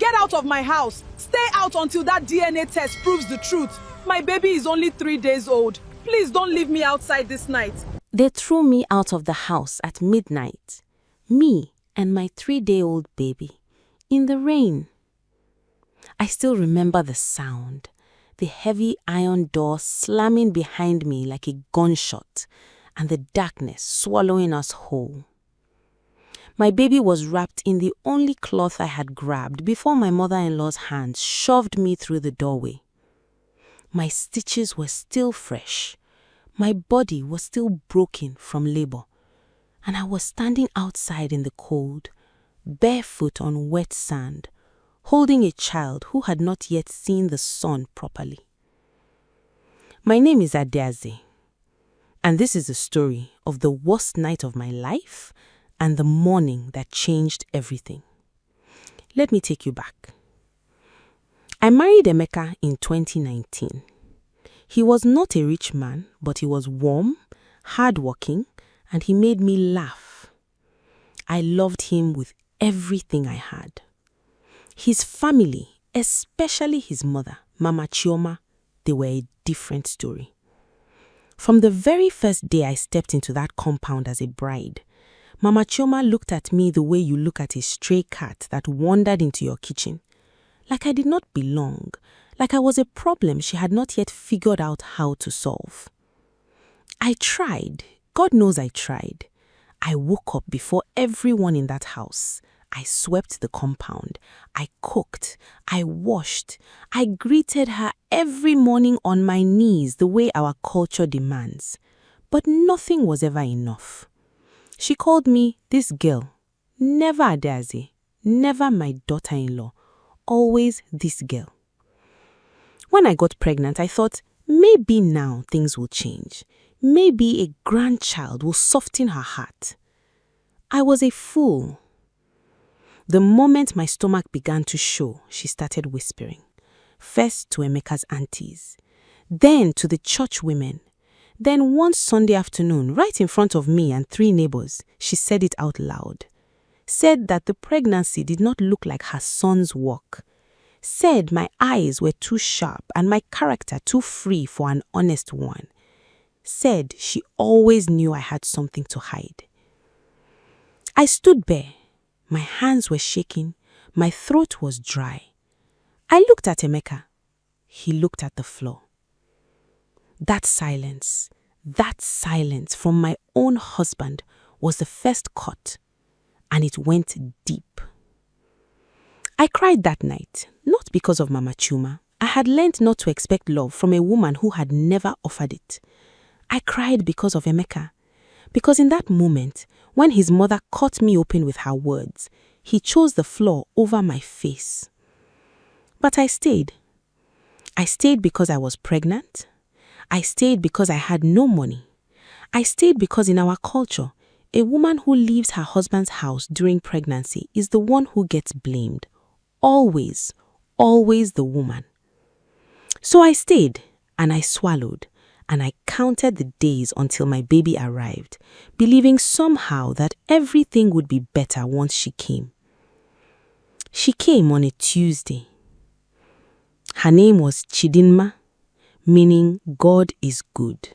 Get out of my house. Stay out until that DNA test proves the truth. My baby is only 3 days old. Please don't leave me outside this night. They threw me out of the house at midnight. Me and my 3-day-old baby. In the rain. I still remember the sound. The heavy iron door slamming behind me like a gunshot, and the darkness swallowing us whole. My baby was wrapped in the only cloth I had grabbed before my mother-in-law's hands shoved me through the doorway. My stitches were still fresh. My body was still broken from labor, and I was standing outside in the cold, barefoot on wet sand, holding a child who had not yet seen the sun properly. My name is Adeaze, and this is the story of the worst night of my life and the morning that changed everything. Let me take you back. I married Emeka in 2019. He was not a rich man, but he was warm, hardworking, and he made me laugh. I loved him with everything I had. His family, especially his mother, Mama Chioma, they were a different story. From the very first day I stepped into that compound as a bride, Mama Chioma looked at me the way you look at a stray cat that wandered into your kitchen. Like I did not belong, like I was a problem she had not yet figured out how to solve. I tried. God knows I tried. I woke up before everyone in that house. I swept the compound. I cooked. I washed. I greeted her every morning on my knees the way our culture demands. But nothing was ever enough. She called me this girl. Never Adeaze. Never my daughter-in-law. Always this girl. When I got pregnant, I thought, maybe now things will change. Maybe a grandchild will soften her heart. I was a fool. The moment my stomach began to show, she started whispering. First to Emeka's aunties, then to the church women. Then one Sunday afternoon, right in front of me and 3 neighbors, she said it out loud. Said that the pregnancy did not look like her son's work. Said my eyes were too sharp and my character too free for an honest one. Said she always knew I had something to hide. I stood bare. My hands were shaking. My throat was dry. I looked at Emeka. He looked at the floor. That silence from my own husband was the first cut, and it went deep. I cried that night, not because of Mama Chioma. I had learned not to expect love from a woman who had never offered it. I cried because of Emeka. Because in that moment, when his mother cut me open with her words, he chose the floor over my face. But I stayed. I stayed because I was pregnant. I stayed because I had no money. I stayed because in our culture, a woman who leaves her husband's house during pregnancy is the one who gets blamed. Always, always the woman. So I stayed and I swallowed and I counted the days until my baby arrived, believing somehow that everything would be better once she came. She came on a Tuesday. Her name was Chidinma, meaning God is good.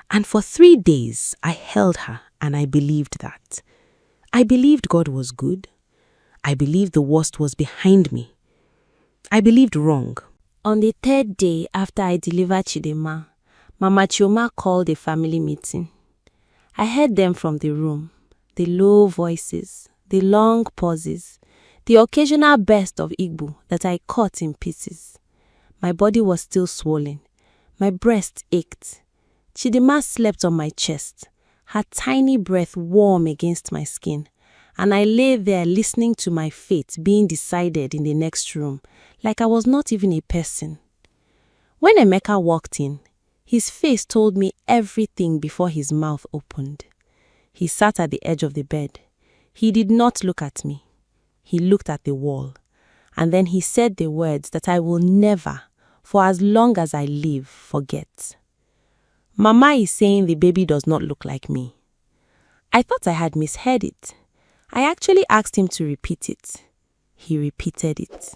And for 3 days, I held her and I believed that. I believed God was good. I believed the worst was behind me. I believed wrong. On the 3rd day after I delivered Chidinma, Mama Chioma called a family meeting. I heard them from the room, the low voices, the long pauses, the occasional burst of Igbo that I cut in pieces. My body was still swollen. My breast ached. Chidinma slept on my chest, her tiny breath warm against my skin, and I lay there listening to my fate being decided in the next room, like I was not even a person. When Emeka walked in, his face told me everything before his mouth opened. He sat at the edge of the bed. He did not look at me. He looked at the wall, and then he said the words that I will never, for as long as I live, forget. Mama is saying the baby does not look like me. I thought I had misheard it. I actually asked him to repeat it. He repeated it.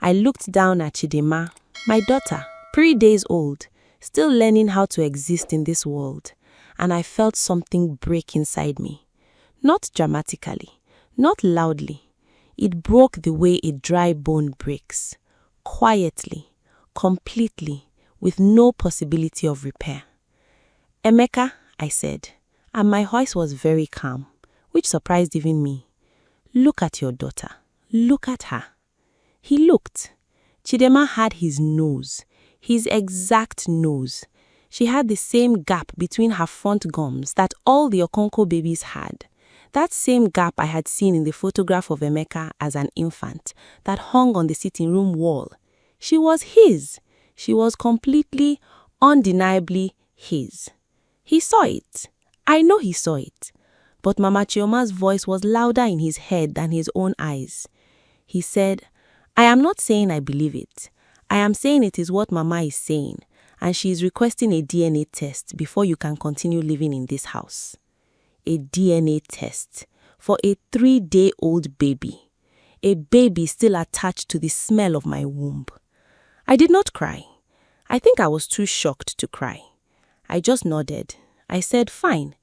I looked down at Chidema, my daughter, 3 days old, still learning how to exist in this world, and I felt something break inside me. Not dramatically, not loudly. It broke the way a dry bone breaks, quietly, completely, with no possibility of repair. Emeka, I said, and my voice was very calm, which surprised even me. Look at your daughter. Look at her. He looked. Chidema had his nose, his exact nose. She had the same gap between her front gums that all the Okonko babies had. That same gap I had seen in the photograph of Emeka as an infant that hung on the sitting room wall. She was his. She was completely, undeniably his. He saw it. I know he saw it. But Mama Chioma's voice was louder in his head than his own eyes. He said, I am not saying I believe it. I am saying it is what Mama is saying, and she is requesting a DNA test before you can continue living in this house. A DNA test for a 3-day-old baby. A baby still attached to the smell of my womb. I did not cry. I think I was too shocked to cry. I just nodded. I said, fine,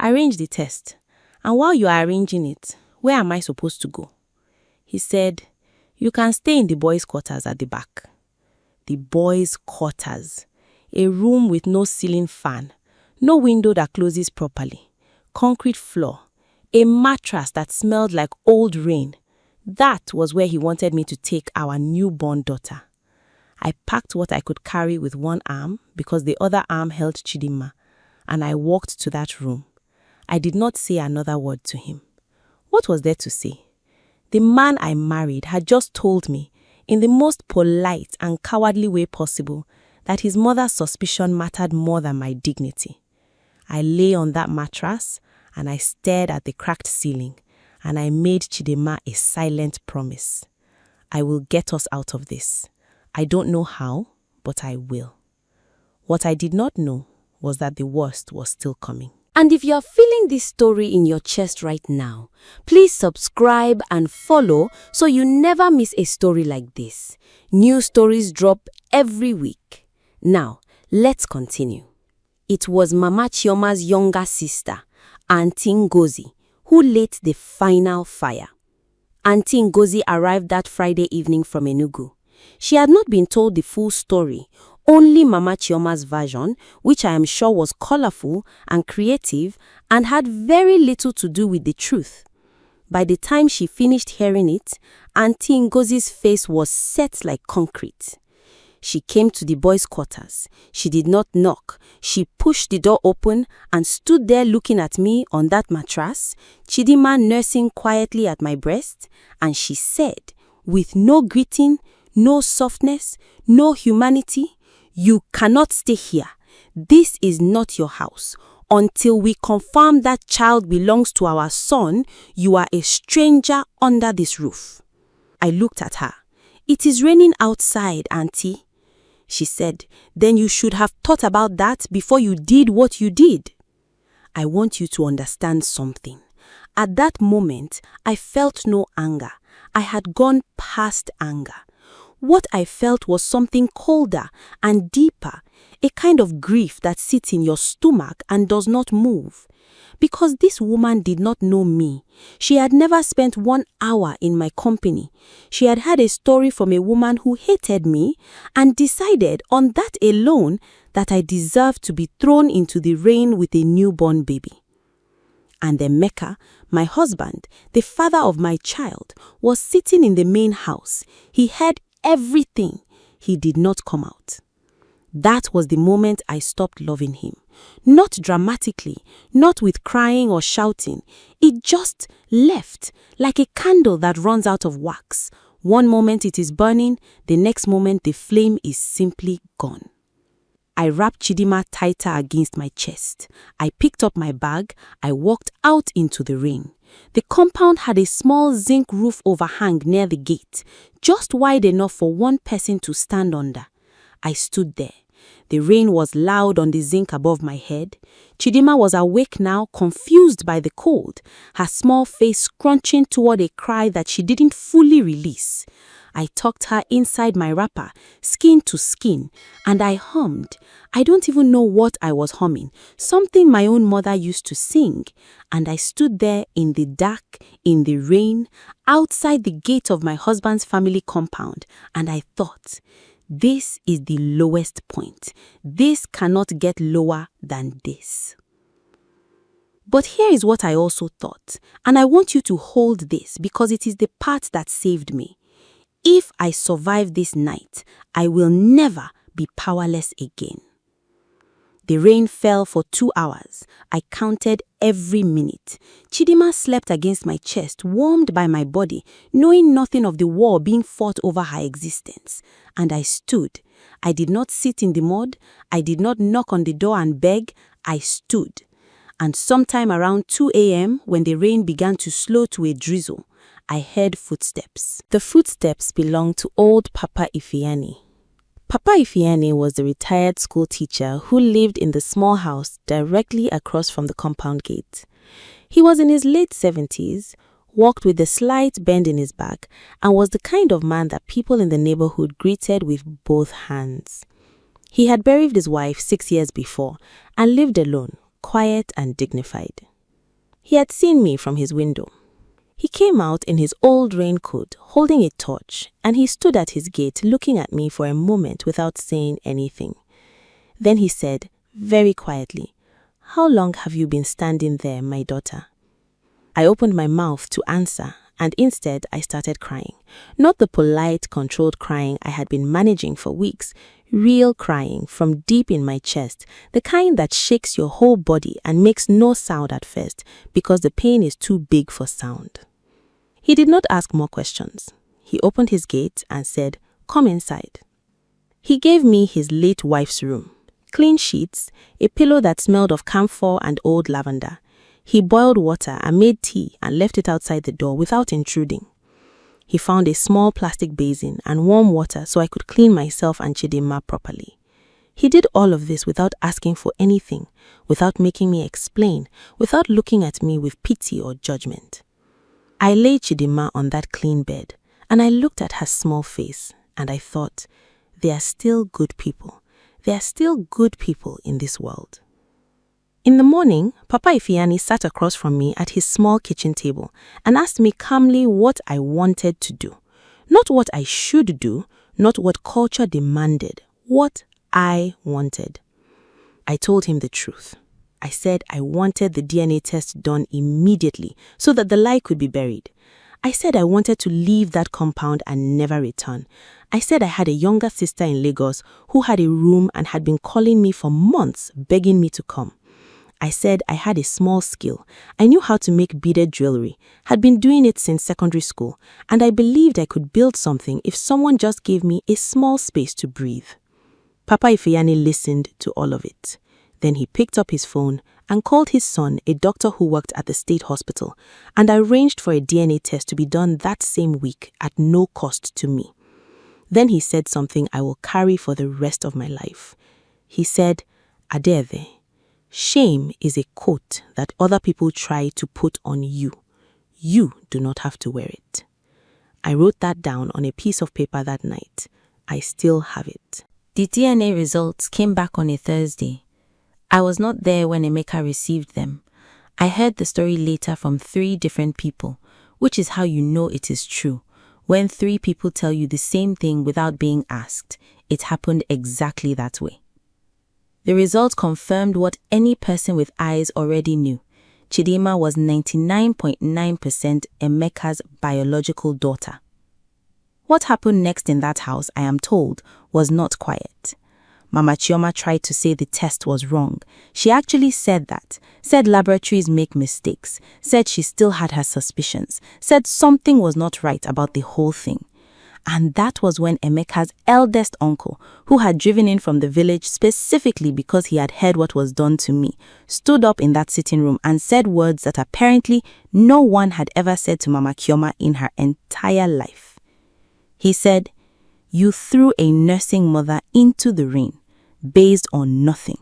arrange the test. And while you are arranging it, where am I supposed to go? He said, you can stay in the boys' quarters at the back. The boys' quarters. A room with no ceiling fan, no window that closes properly, concrete floor, a mattress that smelled like old rain. That was where he wanted me to take our newborn daughter. I packed what I could carry with one arm because the other arm held Chidima, and I walked to that room. I did not say another word to him. What was there to say? The man I married had just told me, in the most polite and cowardly way possible, that his mother's suspicion mattered more than my dignity. I lay on that mattress and I stared at the cracked ceiling, and I made Chidema a silent promise. I will get us out of this. I don't know how, but I will. What I did not know was that the worst was still coming. And if you are feeling this story in your chest right now, please subscribe and follow so you never miss a story like this. New stories drop every week. Now, let's continue. It was Mama Chioma's younger sister, Auntie Ngozi, who lit the final fire. Auntie Ngozi arrived that Friday evening from Enugu. She had not been told the full story, only Mama Chioma's version, which I am sure was colorful and creative and had very little to do with the truth. By the time she finished hearing it, Auntie Ngozi's face was set like concrete. She came to the boys' quarters. She did not knock. She pushed the door open and stood there looking at me on that mattress, Chidima nursing quietly at my breast, and she said, with no greeting, no softness, no humanity, "You cannot stay here. This is not your house. Until we confirm that child belongs to our son, you are a stranger under this roof." I looked at her. "It is raining outside, Auntie." She said, "Then you should have thought about that before you did what you did." I want you to understand something. At that moment, I felt no anger. I had gone past anger. What I felt was something colder and deeper, a kind of grief that sits in your stomach and does not move. Because this woman did not know me. She had never spent 1 hour in my company. She had heard a story from a woman who hated me and decided on that alone that I deserved to be thrown into the rain with a newborn baby. And Emeka, my husband, the father of my child, was sitting in the main house. He heard everything. He did not come out. That was the moment I stopped loving him. Not dramatically, not with crying or shouting. It just left, like a candle that runs out of wax. One moment it is burning, the next moment the flame is simply gone. I wrapped Chidima tighter against my chest. I picked up my bag. I walked out into the rain. The compound had a small zinc roof overhang near the gate, just wide enough for one person to stand under. I stood there. The rain was loud on the zinc above my head. Chidima was awake now, confused by the cold, her small face scrunching toward a cry that she didn't fully release. I tucked her inside my wrapper, skin to skin, and I hummed. I don't even know what I was humming, something my own mother used to sing. And I stood there in the dark, in the rain, outside the gate of my husband's family compound, and I thought, this is the lowest point. This cannot get lower than this. But here is what I also thought, and I want you to hold this because it is the part that saved me. If I survive this night, I will never be powerless again. The rain fell for 2 hours. I counted every minute. Chidima slept against my chest, warmed by my body, knowing nothing of the war being fought over her existence. And I stood. I did not sit in the mud. I did not knock on the door and beg. I stood. And sometime around 2 a.m., when the rain began to slow to a drizzle, I heard footsteps. The footsteps belonged to old Papa Ifeanyi. Papa Ifeanyi was the retired school teacher who lived in the small house directly across from the compound gate. He was in his late 70s, walked with a slight bend in his back, and was the kind of man that people in the neighborhood greeted with both hands. He had buried his wife 6 years before and lived alone, quiet and dignified. He had seen me from his window. He came out in his old raincoat, holding a torch, and he stood at his gate looking at me for a moment without saying anything. Then he said, very quietly, "How long have you been standing there, my daughter?" I opened my mouth to answer, and instead I started crying. Not the polite, controlled crying I had been managing for weeks, real crying from deep in my chest, the kind that shakes your whole body and makes no sound at first because the pain is too big for sound. He did not ask more questions. He opened his gate and said, "Come inside." He gave me his late wife's room. Clean sheets, a pillow that smelled of camphor and old lavender. He boiled water and made tea and left it outside the door without intruding. He found a small plastic basin and warm water so I could clean myself and Chidima properly. He did all of this without asking for anything, without making me explain, without looking at me with pity or judgment. I laid Chidima on that clean bed, and I looked at her small face, and I thought, there are still good people. There are still good people in this world. In the morning, Papa Ifeanyi sat across from me at his small kitchen table and asked me calmly what I wanted to do. Not what I should do, not what culture demanded, what I wanted. I told him the truth. I said I wanted the DNA test done immediately so that the lie could be buried. I said I wanted to leave that compound and never return. I said I had a younger sister in Lagos who had a room and had been calling me for months, begging me to come. I said I had a small skill. I knew how to make beaded jewelry, had been doing it since secondary school, and I believed I could build something if someone just gave me a small space to breathe. Papa Ifeanyi listened to all of it. Then he picked up his phone and called his son, a doctor who worked at the state hospital, and arranged for a DNA test to be done that same week at no cost to me. Then he said something I will carry for the rest of my life. He said, "Adeve, shame is a coat that other people try to put on you. You do not have to wear it." I wrote that down on a piece of paper that night. I still have it. The DNA results came back on a Thursday. I was not there when Emeka received them. I heard the story later from 3 different people, which is how you know it is true. When 3 people tell you the same thing without being asked, it happened exactly that way. The results confirmed what any person with eyes already knew. Chidima was 99.9% Emeka's biological daughter. What happened next in that house, I am told, was not quiet. Mama Chioma tried to say the test was wrong. She actually said that, said laboratories make mistakes, said she still had her suspicions, said something was not right about the whole thing. And that was when Emeka's eldest uncle, who had driven in from the village specifically because he had heard what was done to me, stood up in that sitting room and said words that apparently no one had ever said to Mama Chioma in her entire life. He said, "You threw a nursing mother into the rain. based on nothing,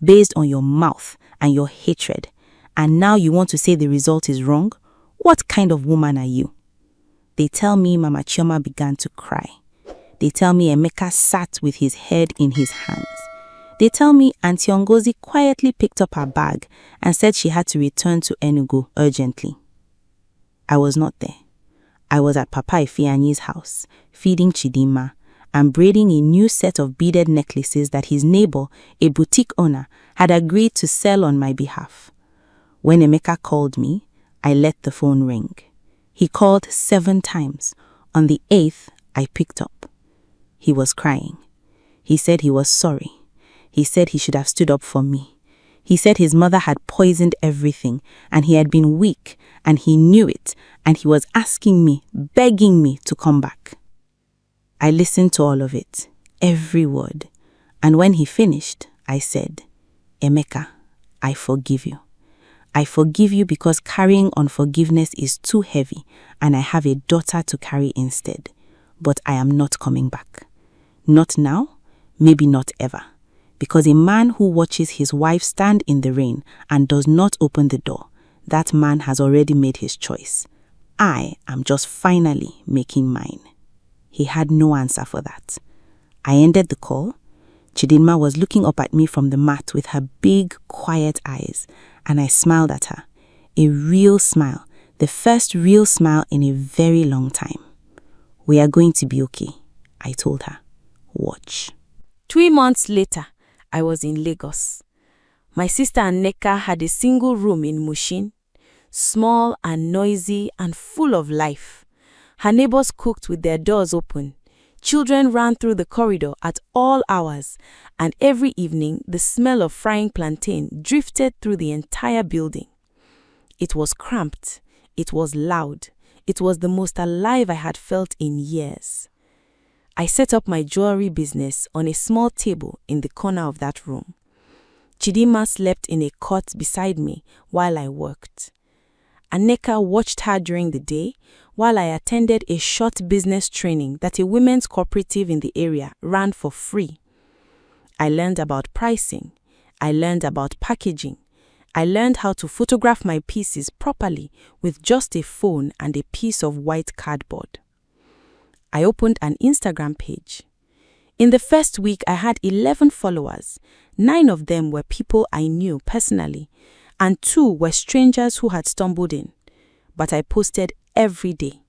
based on your mouth and your hatred, and now you want to say the result is wrong? What kind of woman are you? They tell me Mama Chioma began to cry. They tell me Emeka sat with his head in his hands. They tell me Auntie Ngozi quietly picked up her bag and said she had to return to Enugu urgently. I was not there. I was at Papa Ifeanyi's house, feeding Chidinma and braiding a new set of beaded necklaces that his neighbor, a boutique owner, had agreed to sell on my behalf. When Emeka called me, I let the phone ring. He called 7 times. On the 8th, I picked up. He was crying. He said he was sorry. He said he should have stood up for me. He said his mother had poisoned everything and he had been weak and he knew it and he was asking me, begging me to come back. I listened to all of it, every word. And when he finished, I said, Emeka, I forgive you. I forgive you because carrying unforgiveness is too heavy and I have a daughter to carry instead. But I am not coming back. Not now, maybe not ever. Because a man who watches his wife stand in the rain and does not open the door, that man has already made his choice. I am just finally making mine. He had no answer for that. I ended the call. Chidinma was looking up at me from the mat with her big, quiet eyes, and I smiled at her. A real smile, the first real smile in a very long time. We are going to be okay, I told her. Watch. 3 months later, I was in Lagos. My sister Anneka had a single room in Mushin, small and noisy and full of life. Her neighbors cooked with their doors open. Children ran through the corridor at all hours, and every evening the smell of frying plantain drifted through the entire building. It was cramped. It was loud. It was the most alive I had felt in years. I set up my jewelry business on a small table in the corner of that room. Chidinma slept in a cot beside me while I worked. Anneka watched her during the day while I attended a short business training that a women's cooperative in the area ran for free. I learned about pricing. I learned about packaging. I learned how to photograph my pieces properly with just a phone and a piece of white cardboard. I opened an Instagram page. In the first week, I had 11 followers. 9 of them were people I knew personally, and 2 were strangers who had stumbled in. But I posted every day.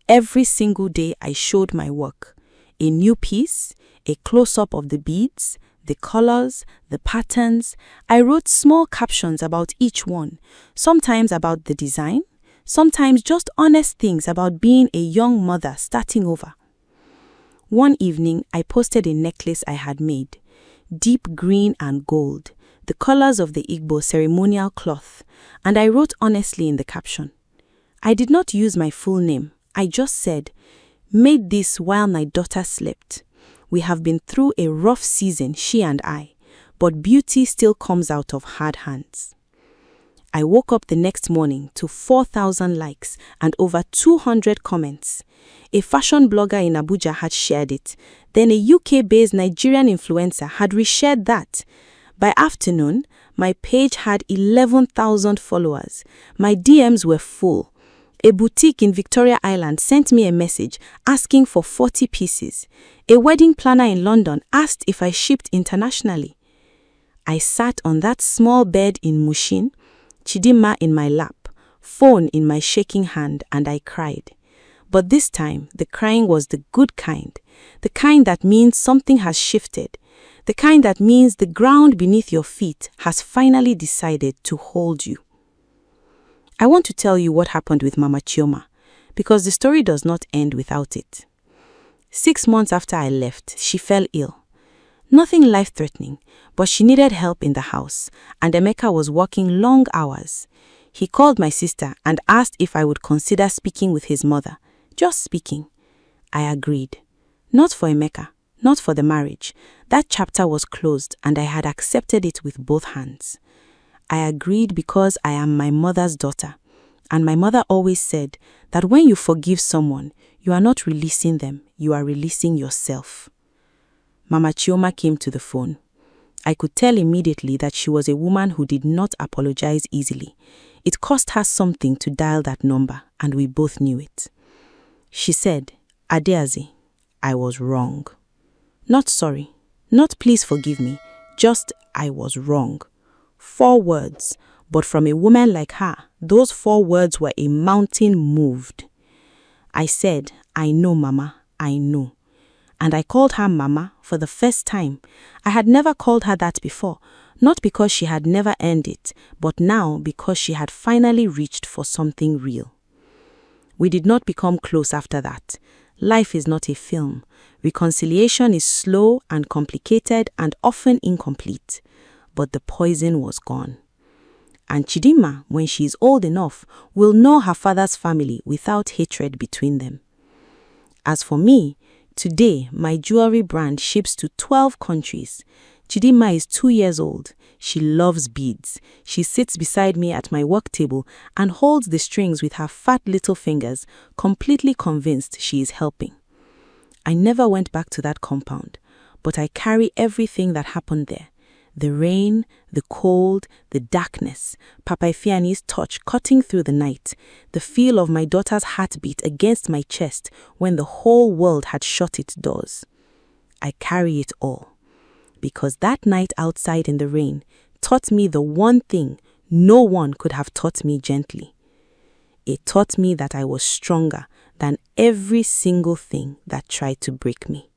Every single day I showed my work. A new piece, a close-up of the beads, the colors, the patterns. I wrote small captions about each one, sometimes about the design, sometimes just honest things about being a young mother starting over. One evening, I posted a necklace I had made, deep green and gold, the colors of the Igbo ceremonial cloth, and I wrote honestly in the caption. I did not use my full name. I just said, made this while my daughter slept. We have been through a rough season, she and I, but beauty still comes out of hard hands. I woke up the next morning to 4,000 likes and over 200 comments. A fashion blogger in Abuja had shared it. Then a UK-based Nigerian influencer had reshared that. By afternoon, my page had 11,000 followers. My DMs were full. A boutique in Victoria Island sent me a message asking for 40 pieces. A wedding planner in London asked if I shipped internationally. I sat on that small bed in Mushin, Chidinma in my lap, phone in my shaking hand, and I cried. But this time, the crying was the good kind, the kind that means something has shifted, the kind that means the ground beneath your feet has finally decided to hold you. I want to tell you what happened with Mama Chioma, because the story does not end without it. 6 months after I left, she fell ill. Nothing life-threatening, but she needed help in the house, and Emeka was working long hours. He called my sister and asked if I would consider speaking with his mother. Just speaking. I agreed. Not for Emeka, not for the marriage. That chapter was closed, and I had accepted it with both hands. I agreed because I am my mother's daughter, and my mother always said that when you forgive someone, you are not releasing them, you are releasing yourself. Mama Chioma came to the phone. I could tell immediately that she was a woman who did not apologize easily. It cost her something to dial that number, and we both knew it. She said, "Adeazi, I was wrong. Not sorry, not please forgive me, just I was wrong." 4 words, but from a woman like her, those 4 words were a mountain moved. I said, "I know, Mama, I know." And I called her Mama for the first time. I had never called her that before, not because she had never earned it, but now because she had finally reached for something real. We did not become close after that. Life is not a film. Reconciliation is slow and complicated and often incomplete. But the poison was gone. And Chidinma, when she is old enough, will know her father's family without hatred between them. As for me, today my jewelry brand ships to 12 countries. Chidinma is 2 years old. She loves beads. She sits beside me at my work table and holds the strings with her fat little fingers, completely convinced she is helping. I never went back to that compound, but I carry everything that happened there. The rain, the cold, the darkness, Papa Ifeanyi's touch cutting through the night, the feel of my daughter's heartbeat against my chest when the whole world had shut its doors. I carry it all. Because that night outside in the rain taught me the one thing no one could have taught me gently. It taught me that I was stronger than every single thing that tried to break me.